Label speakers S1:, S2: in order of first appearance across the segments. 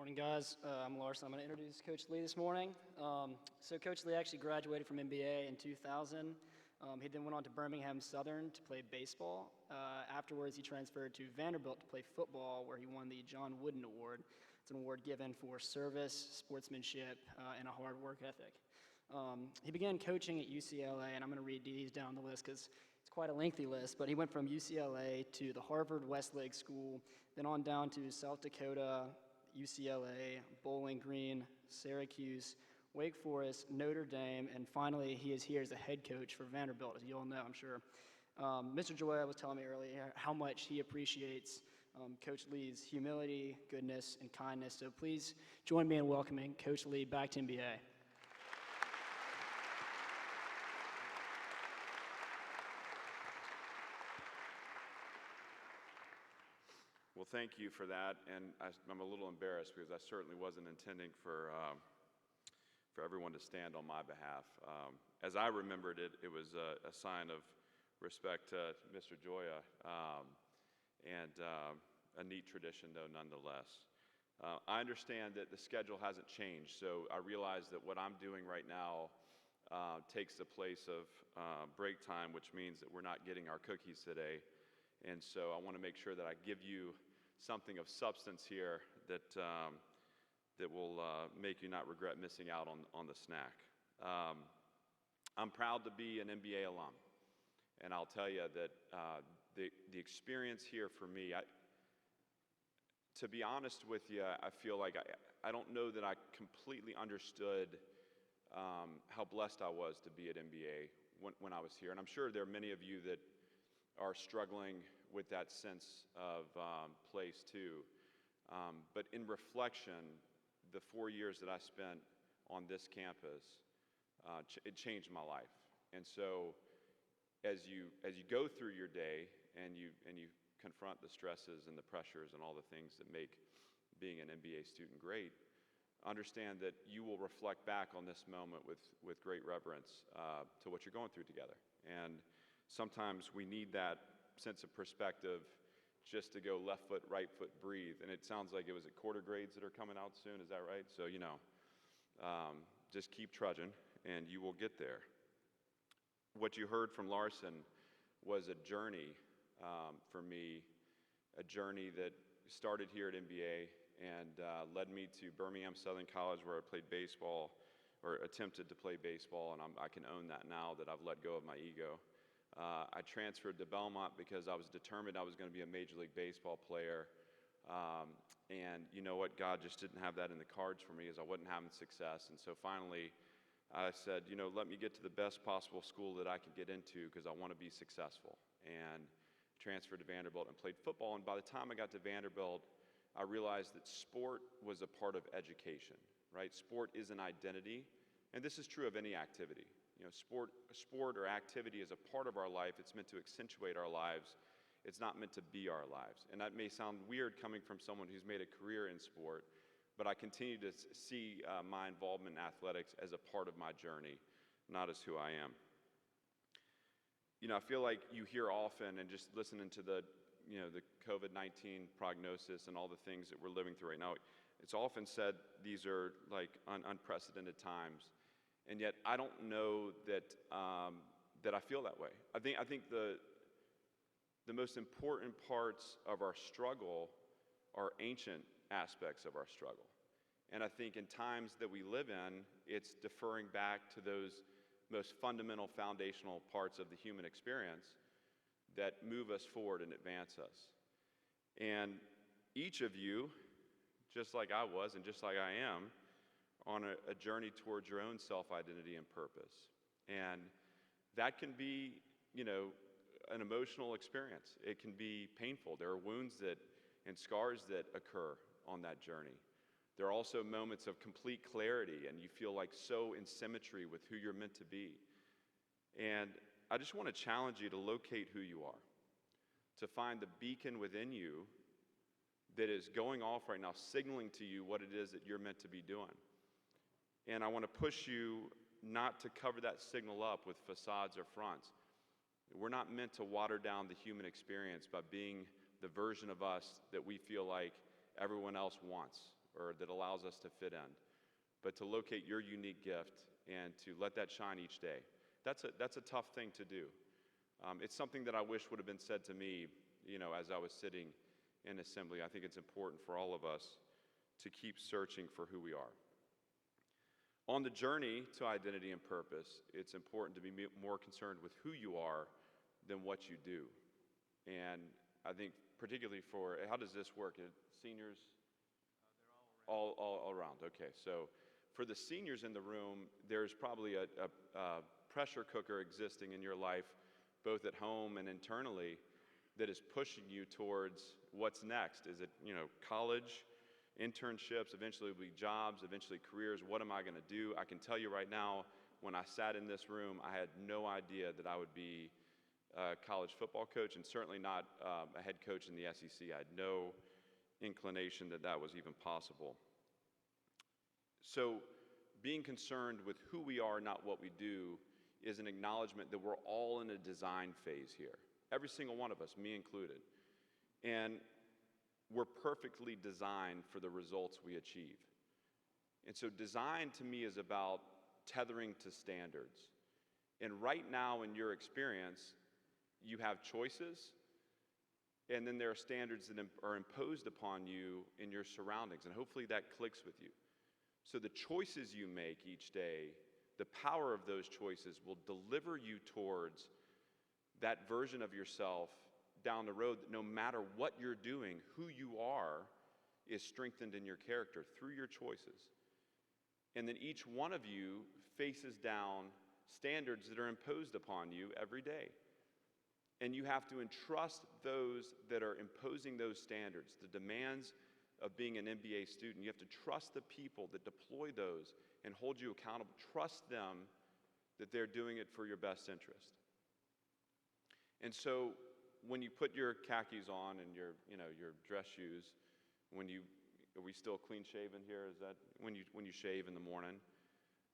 S1: Morning, guys. I'm Larson. I'm going to introduce Coach Lee this morning. So Coach Lee actually graduated from MBA in 2000. He then went on to Birmingham Southern to play baseball. Afterwards, he transferred to Vanderbilt to play football, where he won the John Wooden Award. It's an award given for service, sportsmanship, and a hard work ethic. He began coaching at UCLA, and I'm going to read these down the list because it's quite a lengthy list, but he went from UCLA to the Harvard Westlake School, then on down to South Dakota, UCLA, Bowling Green, Syracuse, Wake Forest, Notre Dame, and finally he is here as the head coach for Vanderbilt, as you all know, I'm sure. Mr. Joya was telling me earlier how much he appreciates Coach Lee's humility, goodness, and kindness, so please join me in welcoming Coach Lee back to MBA.
S2: Well, thank you for that, and I'm a little embarrassed because I certainly wasn't intending for everyone to stand on my behalf. As I remembered it, it was a sign of respect to Mr. Joya, and a neat tradition, though, nonetheless. I understand that the schedule hasn't changed, so I realize that what I'm doing right now takes the place of break time, which means that we're not getting our cookies today. And so I want to make sure that I give you something of substance here that will make you not regret missing out on the snack. I'm proud to be an MBA alum, and I'll tell you that the experience here for me, to be honest with you, I feel like I don't know that I completely understood how blessed I was to be at MBA when I was here, and I'm sure there are many of you that are struggling with that sense of place too. But in reflection, the 4 years that I spent on this campus, it changed my life. And so as you go through your day and you confront the stresses and the pressures and all the things that make being an MBA student great, understand that you will reflect back on this moment with great reverence to what you're going through together. And sometimes we need that sense of perspective just to go left foot, right foot, breathe. And it sounds like it was at quarter grades that are coming out soon, is that right? So, just keep trudging and you will get there. What you heard from Larson was a journey for me, a journey that started here at MBA and led me to Birmingham Southern College, where I played baseball, or attempted to play baseball, and I can own that now that I've let go of my ego. I transferred to Belmont because I was determined I was going to be a Major League Baseball player. And you know what? God just didn't have that in the cards for me, as I wasn't having success. And so finally, I said, let me get to the best possible school that I could get into because I want to be successful. And transferred to Vanderbilt and played football. And by the time I got to Vanderbilt, I realized that sport was a part of education, right? Sport is an identity. And this is true of any activity. Sport or activity is a part of our life. It's meant to accentuate our lives. It's not meant to be our lives. And that may sound weird coming from someone who's made a career in sport, but I continue to see my involvement in athletics as a part of my journey, not as who I am. I feel like you hear often, and just listening to the COVID-19 prognosis and all the things that we're living through right now, it's often said these are like unprecedented times. And yet, I don't know that I feel that way. I think the most important parts of our struggle are ancient aspects of our struggle. And I think in times that we live in, it's deferring back to those most fundamental, foundational parts of the human experience that move us forward and advance us. And each of you, just like I was and just like I am, on a journey towards your own self-identity and purpose. And that can be, an emotional experience. It can be painful. There are wounds and scars that occur on that journey. There are also moments of complete clarity, and you feel like so in symmetry with who you're meant to be. And I just want to challenge you to locate who you are, to find the beacon within you that is going off right now, signaling to you what it is that you're meant to be doing. And I want to push you not to cover that signal up with facades or fronts. We're not meant to water down the human experience by being the version of us that we feel like everyone else wants. or that allows us to fit in, but to locate your unique gift and to let that shine each day. That's a tough thing to do. It's something that I wish would have been said to me, as I was sitting in assembly. I think it's important for all of us to keep searching for who we are. On the journey to identity and purpose, it's important to be more concerned with who you are than what you do. And I think particularly how does this work? Seniors? All around. Okay, so for the seniors in the room, there's probably a pressure cooker existing in your life, both at home and internally, that is pushing you towards what's next. Is it, college, internships, eventually it'll be jobs, eventually careers? What am I going to do? I can tell you right now, when I sat in this room, I had no idea that I would be a college football coach, and certainly not a head coach in the SEC. I had no inclination that that was even possible. So being concerned with who we are, not what we do, is an acknowledgement that we're all in a design phase here. Every single one of us, me included. And we're perfectly designed for the results we achieve. And so design to me is about tethering to standards. And right now in your experience, you have choices, and then there are standards that are imposed upon you in your surroundings, and hopefully that clicks with you. So the choices you make each day, the power of those choices will deliver you towards that version of yourself down the road, that no matter what you're doing, who you are is strengthened in your character through your choices. And then each one of you faces down standards that are imposed upon you every day. And you have to entrust those that are imposing those standards, the demands of being an MBA student. You have to trust the people that deploy those and hold you accountable. Trust them that they're doing it for your best interest. And so when you put your khakis on and your dress shoes, are we still clean shaven here? Is that when you shave in the morning?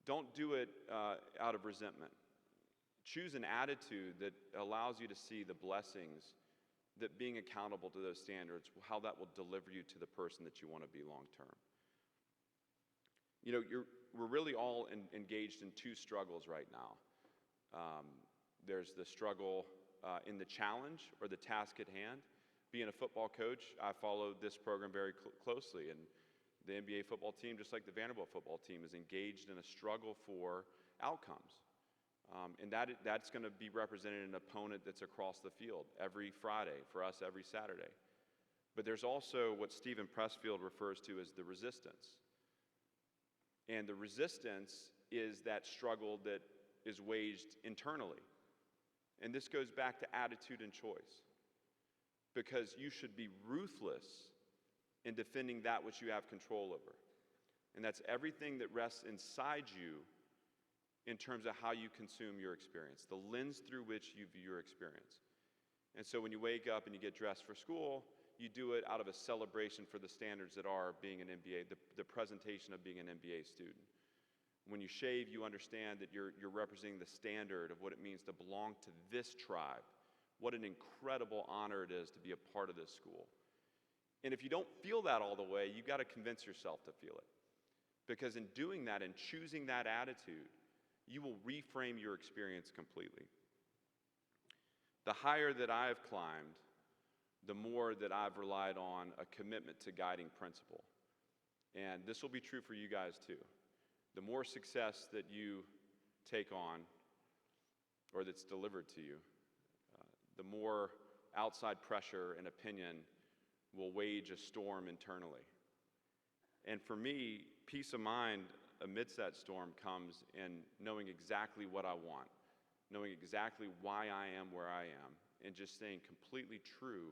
S2: Don't do it out of resentment. Choose an attitude that allows you to see the blessings that being accountable to those standards, how that will deliver you to the person that you want to be long term. We're really all engaged in two struggles right now. There's the struggle in the challenge or the task at hand. Being a football coach, I followed this program very closely, and the MBA football team, just like the Vanderbilt football team, is engaged in a struggle for outcomes. And that's going to be represented in an opponent that's across the field every Friday, for us every Saturday. But there's also what Stephen Pressfield refers to as the resistance. And the resistance is that struggle that is waged internally. And this goes back to attitude and choice. Because you should be ruthless in defending that which you have control over. And that's everything that rests inside you in terms of how you consume your experience, the lens through which you view your experience. And so when you wake up and you get dressed for school, you do it out of a celebration for the standards that are being an MBA, the presentation of being an MBA student. When you shave, you understand that you're representing the standard of what it means to belong to this tribe. What an incredible honor it is to be a part of this school. And if you don't feel that all the way, you've got to convince yourself to feel it. Because in doing that and choosing that attitude, you will reframe your experience completely. The higher that I've climbed, the more that I've relied on a commitment to guiding principle. And this will be true for you guys too. The more success that you take on, or that's delivered to you, the more outside pressure and opinion will wage a storm internally. And for me, peace of mind amidst that storm comes in knowing exactly what I want, knowing exactly why I am where I am, and just staying completely true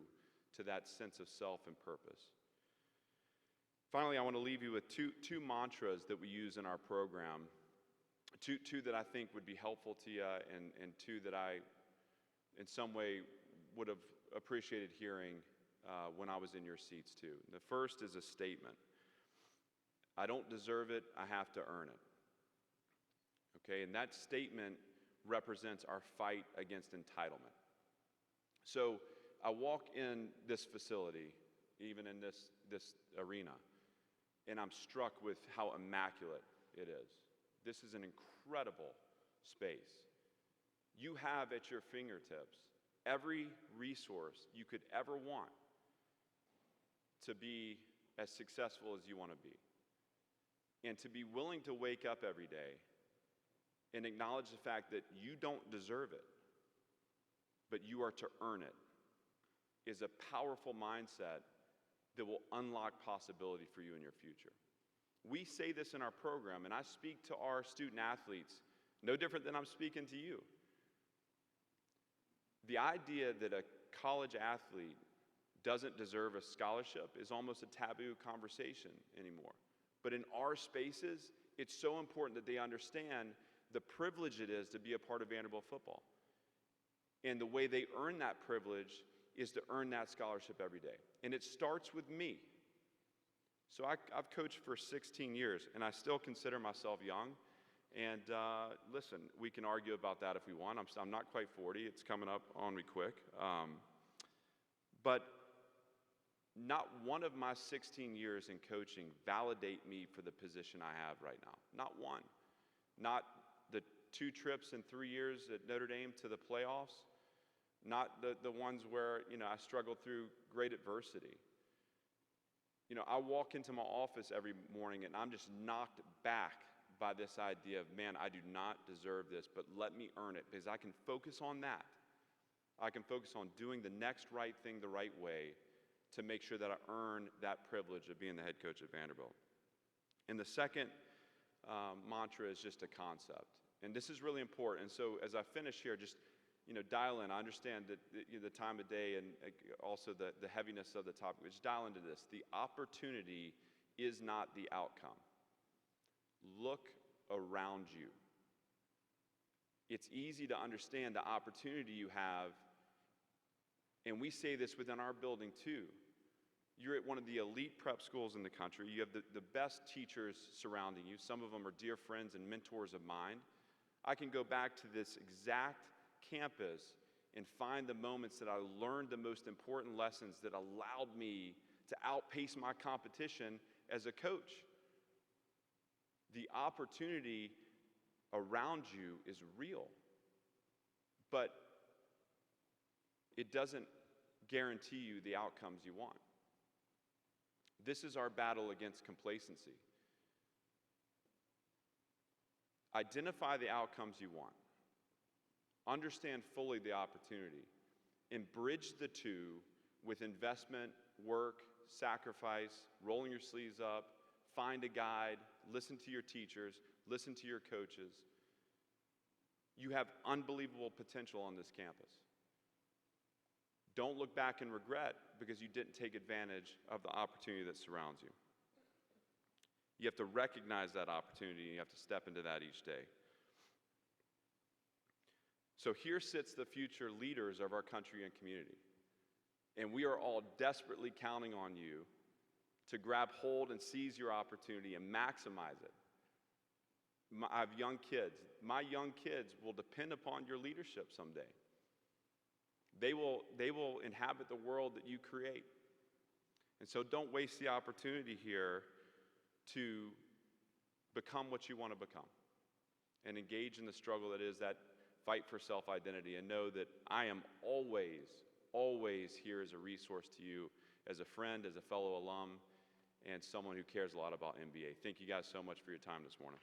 S2: to that sense of self and purpose. Finally, I want to leave you with two mantras that we use in our program, two that I think would be helpful to you, and two that I, in some way, would have appreciated hearing when I was in your seats too. The first is a statement. I don't deserve it, I have to earn it. Okay, and that statement represents our fight against entitlement. So I walk in this facility, even in this arena, and I'm struck with how immaculate it is. This is an incredible space. You have at your fingertips every resource you could ever want to be as successful as you want to be. And to be willing to wake up every day and acknowledge the fact that you don't deserve it, but you are to earn it, is a powerful mindset that will unlock possibility for you in your future. We say this in our program, and I speak to our student athletes no different than I'm speaking to you. The idea that a college athlete doesn't deserve a scholarship is almost a taboo conversation anymore. But in our spaces, it's so important that they understand the privilege it is to be a part of Vanderbilt football. And the way they earn that privilege is to earn that scholarship every day. And it starts with me. So I've coached for 16 years, and I still consider myself young. And listen, we can argue about that if we want. I'm not quite 40. It's coming up on me quick. But not one of my 16 years in coaching validate me for the position I have right now. Not one. Not the 2 trips in 3 years at Notre Dame to the playoffs. Not the ones where, I struggled through great adversity. I walk into my office every morning and I'm just knocked back by this idea of, man, I do not deserve this, but let me earn it, because I can focus on that. I can focus on doing the next right thing the right way to make sure that I earn that privilege of being the head coach at Vanderbilt. And the second mantra is just a concept. And this is really important. And so as I finish here, just dial in. I understand that the time of day and also the heaviness of the topic. Just dial into this. The opportunity is not the outcome. Look around you. It's easy to understand the opportunity you have, and we say this within our building too. You're at one of the elite prep schools in the country. You have the best teachers surrounding you. Some of them are dear friends and mentors of mine. I can go back to this exact campus and find the moments that I learned the most important lessons that allowed me to outpace my competition as a coach. The opportunity around you is real, but it doesn't guarantee you the outcomes you want. This is our battle against complacency. Identify the outcomes you want. Understand fully the opportunity, and bridge the two with investment, work, sacrifice, rolling your sleeves up, find a guide, listen to your teachers, listen to your coaches. You have unbelievable potential on this campus. Don't look back and regret because you didn't take advantage of the opportunity that surrounds you. You have to recognize that opportunity, and you have to step into that each day. So here sits the future leaders of our country and community. And we are all desperately counting on you to grab hold and seize your opportunity and maximize it. I have young kids. My young kids will depend upon your leadership someday. They will inhabit the world that you create. And so don't waste the opportunity here to become what you want to become and engage in the struggle that is that fight for self-identity, and know that I am always here as a resource to you, as a friend, as a fellow alum, and someone who cares a lot about MBA. Thank you guys so much for your time this morning.